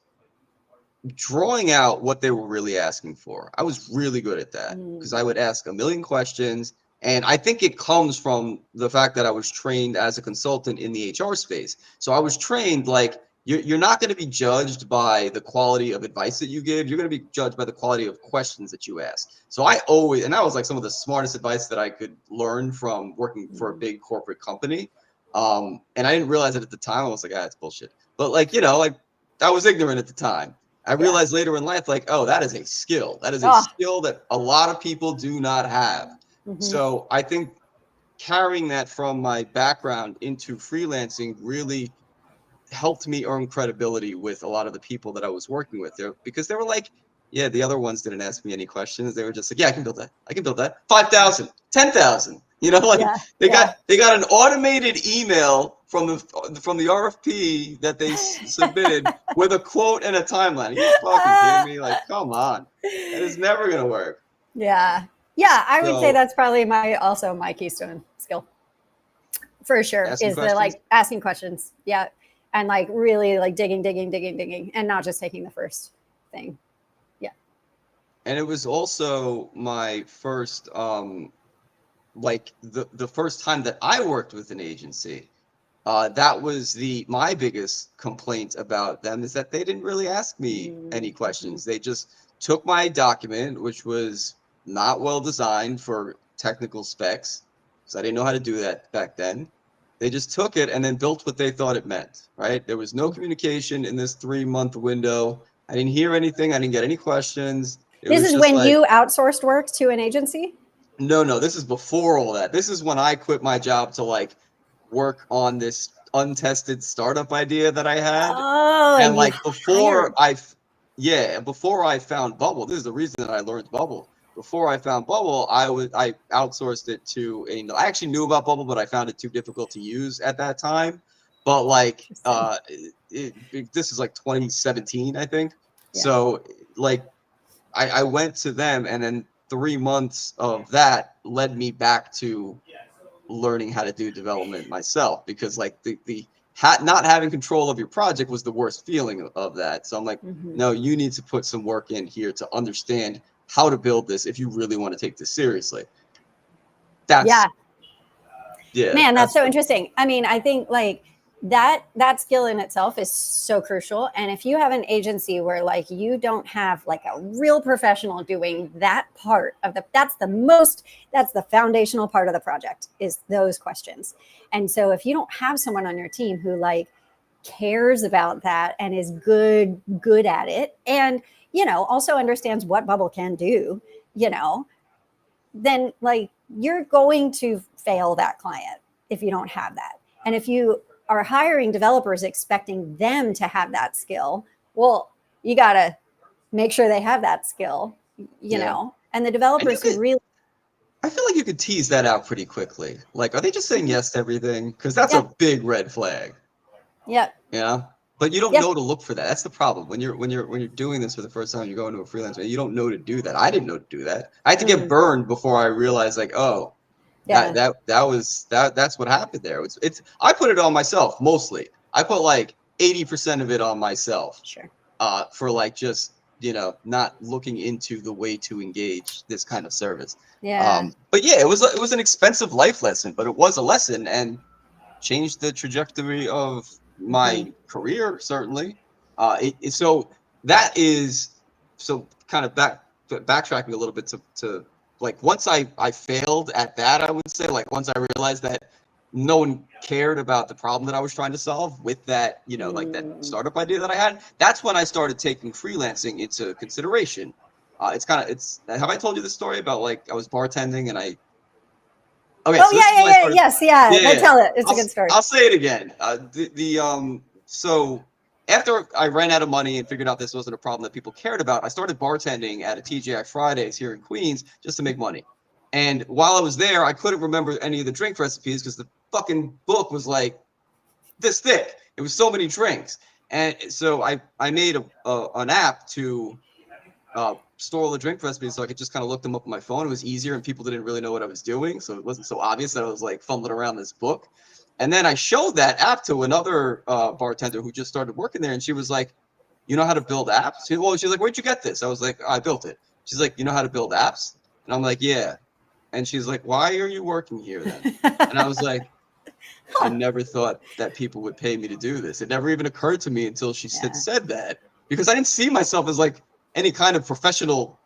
drawing out what they were really asking for. I was really good at that because I would ask a million questions. And I think it comes from the fact that I was trained as a consultant in the HR space. So I was trained like you're not going to be judged by the quality of advice that you give. You're going to be judged by the quality of questions that you ask. So I always, and that was like some of the smartest advice that I could learn from working for a big corporate company. And I didn't realize it at the time. I was like, it's bullshit. But like, like I was ignorant at the time. I realized later in life, like, oh, that is a skill. That is a skill that a lot of people do not have. So I think carrying that from my background into freelancing really helped me earn credibility with a lot of the people that I was working with there, because they were like, yeah, the other ones didn't ask me any questions. They were just like, yeah, I can build that. I can build that. 5,000, 10,000, they got an automated email from the RFP that they submitted with a quote and a timeline. Are you fucking kidding me? Like, come on. That is never going to work. Yeah. Yeah, I would say that's probably my keystone skill for sure, is the like asking questions. Yeah. And like really like digging, and not just taking the first thing. Yeah. And it was also my first, like the first time that I worked with an agency. That was my biggest complaint about them, is that they didn't really ask me any questions. They just took my document, which was not well designed for technical specs, because I didn't know how to do that back then. They just took it and then built what they thought it meant, right? There was no communication in this 3-month window. I didn't hear anything. I didn't get any questions. This is when you outsourced work to an agency? No, this is before all that. This is when I quit my job to like work on this untested startup idea that I had. And like before I found Bubble, this is the reason that I learned Bubble. Before I found Bubble, I outsourced it to I actually knew about Bubble, but I found it too difficult to use at that time. But like, this is like 2017, I think. Yeah. So like, I went to them, and then 3 months of that led me back to learning how to do development myself, because like not having control of your project was the worst feeling of that. So I'm like, no, you need to put some work in here to understand how to build this if you really want to take this seriously. Man, that's so interesting. I mean, I think like that skill in itself is so crucial. And if you have an agency where like you don't have like a real professional doing that part of that's the foundational part of the project, is those questions. And so if you don't have someone on your team who like cares about that and is good at it, and also understands what Bubble can do, then like you're going to fail that client if you don't have that. And if you are hiring developers expecting them to have that skill, well, you got to make sure they have that skill, you know, and the developers who really. I feel like you could tease that out pretty quickly. Like, are they just saying yes to everything? Because that's a big red flag. Yeah. Yeah. But you don't know to look for that. That's the problem. When you're doing this for the first time, you go into a freelance, you don't know to do that. I didn't know to do that. I had to get burned before I realized, like, oh, that's what happened there. It's I put it on myself mostly. I put like 80% of it on myself. Sure. For like just not looking into the way to engage this kind of service. Yeah. But yeah, it was an expensive life lesson, but it was a lesson and changed the trajectory of my career, certainly. So that is, so kind of backtracking a little bit to like, once I failed at that, I would say, like, once I realized that no one cared about the problem that I was trying to solve with that, you know, like that startup idea that I had, that's when I started taking freelancing into consideration. Have I told you the story about, like, I was bartending and okay, Oh so this is when I started. yes, yeah. No, Yeah, tell it. It's a good story. I'll say it again. So after I ran out of money and figured out this wasn't a problem that people cared about, I started bartending at a TGI Fridays here in Queens just to make money. And while I was there, I couldn't remember any of the drink recipes because the fucking book was like this thick. It was so many drinks. And so I made an app to store all the drink recipes, so I could just kind of look them up on my phone. It was easier, and people didn't really know what I was doing, so it wasn't so obvious that I was like fumbling around this book. And then I showed that app to another bartender who just started working there, and she was like, "You know how to build apps?" She's like, "Where'd you get this?" I was like, "I built it." She's like, "You know how to build apps?" And I'm like, "Yeah." And she's like, "Why are you working here then?" And I was like, I never thought that people would pay me to do this. It never even occurred to me until she said that, because I didn't see myself as like any kind of professional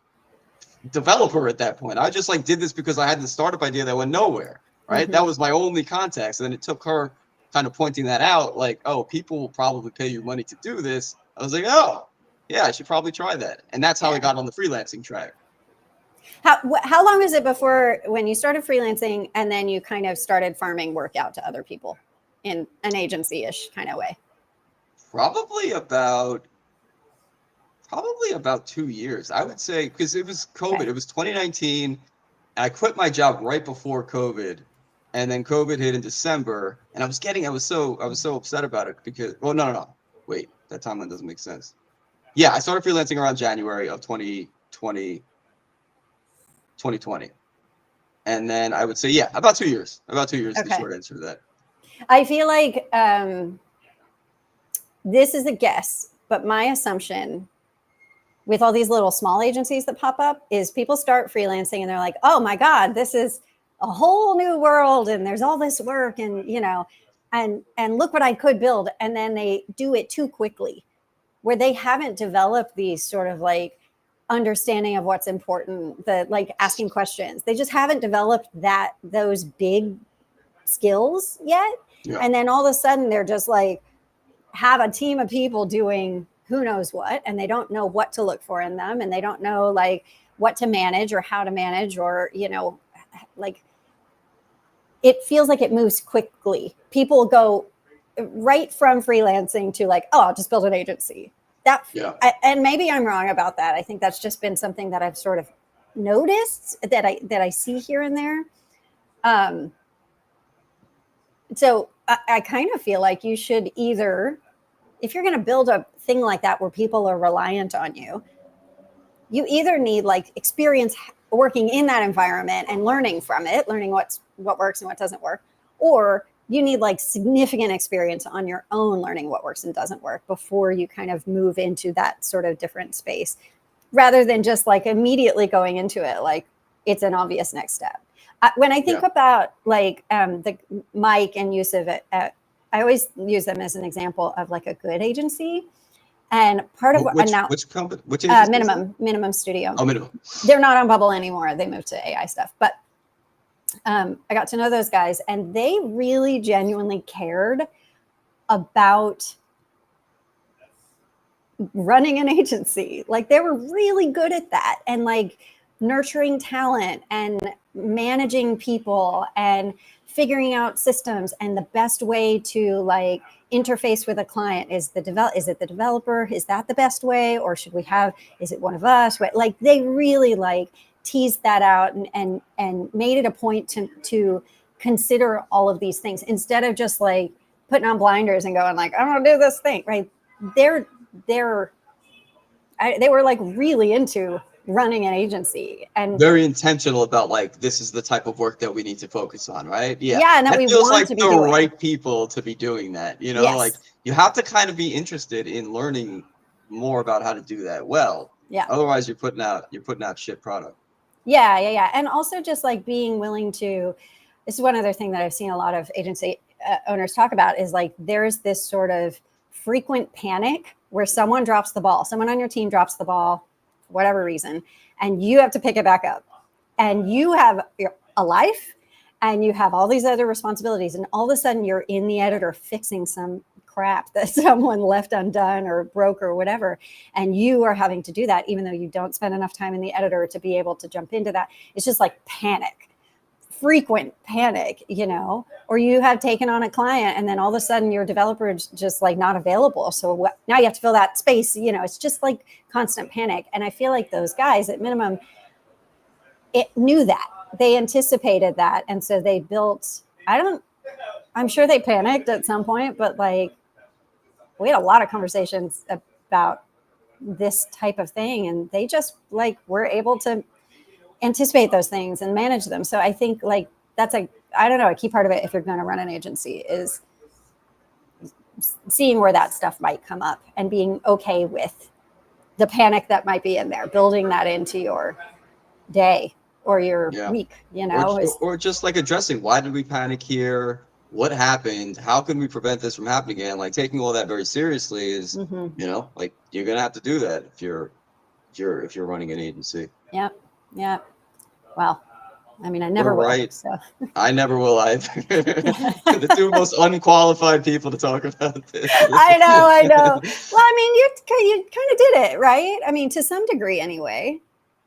developer at that point. I just like did this because I had this startup idea that went nowhere, right? That was my only context. And then it took her kind of pointing that out, like, oh, people will probably pay you money to do this. I was like, oh, yeah, I should probably try that. And that's how I got on the freelancing track. How long was it before when you started freelancing and then you kind of started farming work out to other people in an agency-ish kind of way? Probably about 2 years, I would say, because it was COVID. Okay. It was 2019. I quit my job right before COVID, and then COVID hit in December. And I was so upset about it because, well, no. Wait, that timeline doesn't make sense. Yeah, I started freelancing around January of 2020. And then I would say, yeah, about 2 years. About 2 years is the short answer to that. I feel like this is a guess, but my assumption with all these little small agencies that pop up is people start freelancing and they're like, oh my God, this is a whole new world and there's all this work and, you know, and look what I could build. And then they do it too quickly, where they haven't developed these sort of like understanding of what's important, the like asking questions. They just haven't developed those big skills yet. Yeah. And then all of a sudden they're just like have a team of people doing who knows what, and they don't know what to look for in them, and they don't know like what to manage or how to manage, or, you know, like it feels like it moves quickly. People go right from freelancing to like, oh, I'll just build an agency. And maybe I'm wrong about that. I think that's just been something that I've sort of noticed that I see here and there. So I kind of feel like you should either, if you're going to build a thing like that where people are reliant on you, you either need like experience working in that environment and learning from it, learning what works and what doesn't work, or you need like significant experience on your own learning what works and doesn't work before you kind of move into that sort of different space, rather than just like immediately going into it like it's an obvious next step. When I think about like the Mike and Yusuf, I always use them as an example of like a good agency. And part of which company? Which agency? Minimum Studio. Oh, Minimum. They're not on Bubble anymore. They moved to AI stuff. But I got to know those guys, and they really genuinely cared about running an agency. Like they were really good at that, and like nurturing talent and managing people and figuring out systems, and the best way to like interface with a client is it the developer? Is that the best way? Or should we is it one of us? Like they really like teased that out and made it a point to consider all of these things instead of just like putting on blinders and going like, I'm gonna do this thing, right? They were like really into running an agency and very intentional about like, this is the type of work that we need to focus on, right? Yeah, and that we feels want like to be the doing. right people to be doing that, you know. Yes. Like you have to kind of be interested in learning more about how to do that well. Yeah. Otherwise, you're putting out shit product. Yeah, and also just like being willing to. This is one other thing that I've seen a lot of agency owners talk about is like there's this sort of frequent panic where someone drops the ball, someone on your team drops the ball, for whatever reason, and you have to pick it back up. And you have a life and you have all these other responsibilities. And all of a sudden you're in the editor fixing some crap that someone left undone or broke or whatever. And you are having to do that, even though you don't spend enough time in the editor to be able to jump into that. It's just like panic, frequent panic, you know, or you have taken on a client and then all of a sudden your developer is just like not available. So now you have to fill that space, you know, it's just like constant panic. And I feel like those guys at minimum, it knew that. They anticipated that. And so they built, I'm sure they panicked at some point, but like we had a lot of conversations about this type of thing. And they just like were able to anticipate those things and manage them. So I think like that's a key part of it if you're going to run an agency is seeing where that stuff might come up and being okay with the panic that might be in there, building that into your day or your week, you know, or just like addressing why did we panic here? What happened? How can we prevent this from happening again? Like taking all that very seriously is, you know, like you're gonna have to do that if you're running an agency. Yep. Well, I mean, I never will. Right. So. I never will either. The two most unqualified people to talk about this. I know. Well, I mean, you kind of did it, right? I mean, to some degree, anyway.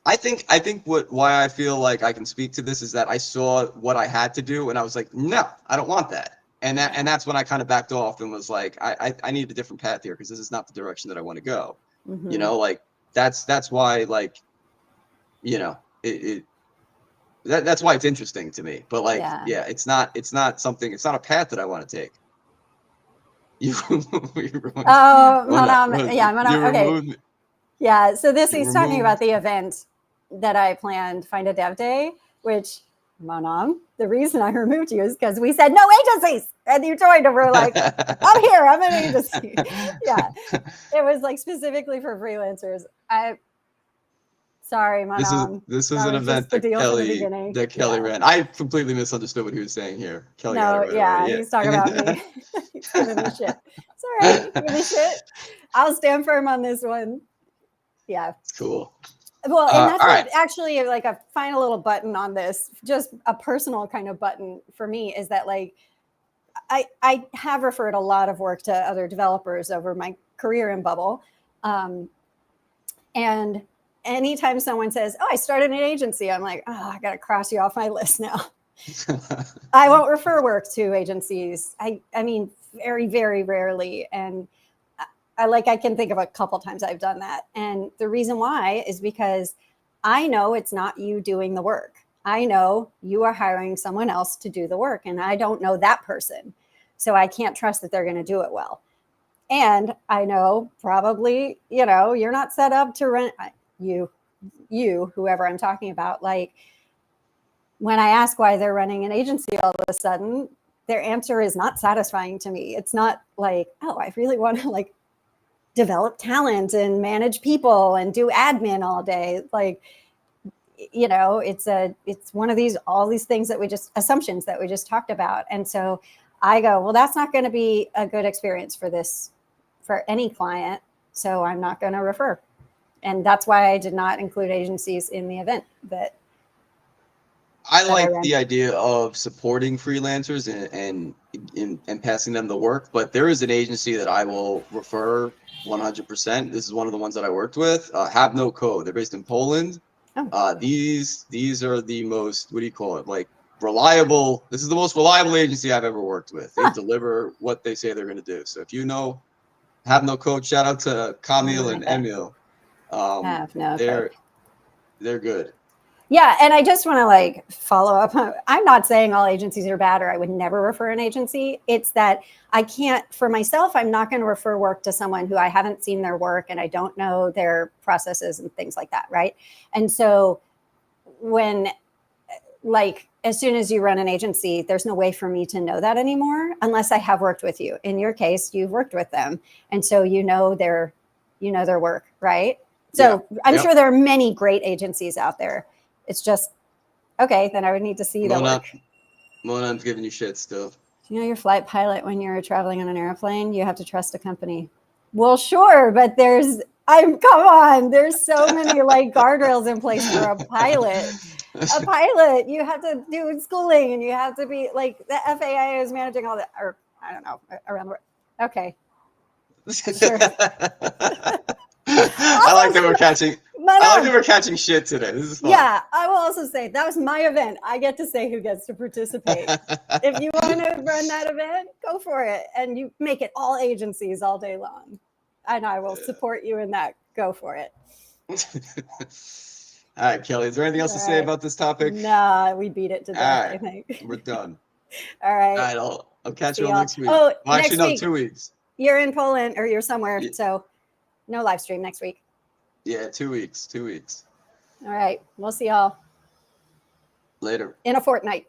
I think why I feel like I can speak to this is that I saw what I had to do and I was like, no, I don't want that. And that's when I kind of backed off and was like, I need a different path here because this is not the direction that I want to go. Mm-hmm. You know, like that's why, like, you know, that's why it's interesting to me. But like, it's not a path that I want to take. Okay. Yeah. So he's talking about the event that I planned, Find a Dev Day, which, Manon, the reason I removed you is because we said no agencies, and you joined, and we're like, I'm here, I'm an agency. Yeah, it was like specifically for freelancers. Sorry, Manon. This is an event that Kelly ran. I completely misunderstood what he was saying here. Kelly he's talking about me. He's giving me shit. It's all right. Give me shit. I'll stand firm on this one. Yeah. Cool. Well, and that's right. Actually like a final little button on this, just a personal kind of button for me is that like, I have referred a lot of work to other developers over my career in Bubble. And anytime someone says, oh, I started an agency, I'm like, oh, I got to cross you off my list now. I won't refer work to agencies. I mean, very, very rarely. And I can think of a couple times I've done that. And the reason why is because I know it's not you doing the work. I know you are hiring someone else to do the work and I don't know that person. So I can't trust that they're going to do it well. And I know probably, you know, you're not set up to run you, whoever I'm talking about. Like when I ask why they're running an agency all of a sudden, their answer is not satisfying to me. It's not like, oh, I really want to like develop talent and manage people and do admin all day. Like, you know, it's one of all these things assumptions that we just talked about. And so I go, well, that's not going to be a good experience for any client. So I'm not going to refer. And that's why I did not include agencies in the event that I like the idea of supporting freelancers and passing them the work, but there is an agency that I will refer 100%. This is one of the ones that I worked with. Have No Code. They're based in Poland. Oh. These are the most, what do you call it? Like reliable. This is the most reliable agency I've ever worked with. They deliver what they say they're going to do. So if you know Have No Code, shout out to Kamil and Emil. They're good. Yeah. And I just want to like follow up. I'm not saying all agencies are bad or I would never refer an agency. It's that I can't, for myself, I'm not going to refer work to someone who I haven't seen their work and I don't know their processes and things like that. Right. And so when like, as soon as you run an agency, there's no way for me to know that anymore unless I have worked with you. In your case, you've worked with them. And so you know their work. Right. So I'm sure there are many great agencies out there. It's just, okay, then I would need to see the work. Monon's giving you shit still. Do you know your flight pilot when you're traveling on an airplane? You have to trust a company. Well, sure, but come on. There's so many like guardrails in place for a pilot. A pilot, you have to do schooling and you have to be like the FAA is managing all that, or I don't know, around the world. Okay. Sure. I like that we're catching. I like that we're catching shit today. This is fun. Yeah, I will also say that was my event. I get to say who gets to participate. If you want to run that event, go for it, and you make it all agencies all day long, and I will support you in that. Go for it. All right, Kelly. Is there anything else to say about this topic? Nah, we beat it to death. Right, I think we're done. All right. All right. I'll catch you all next week. Oh, well, next actually, no, week. 2 weeks. You're in Poland or you're somewhere, so no live stream next week. Yeah, 2 weeks. 2 weeks. All right. We'll see y'all later in a fortnight.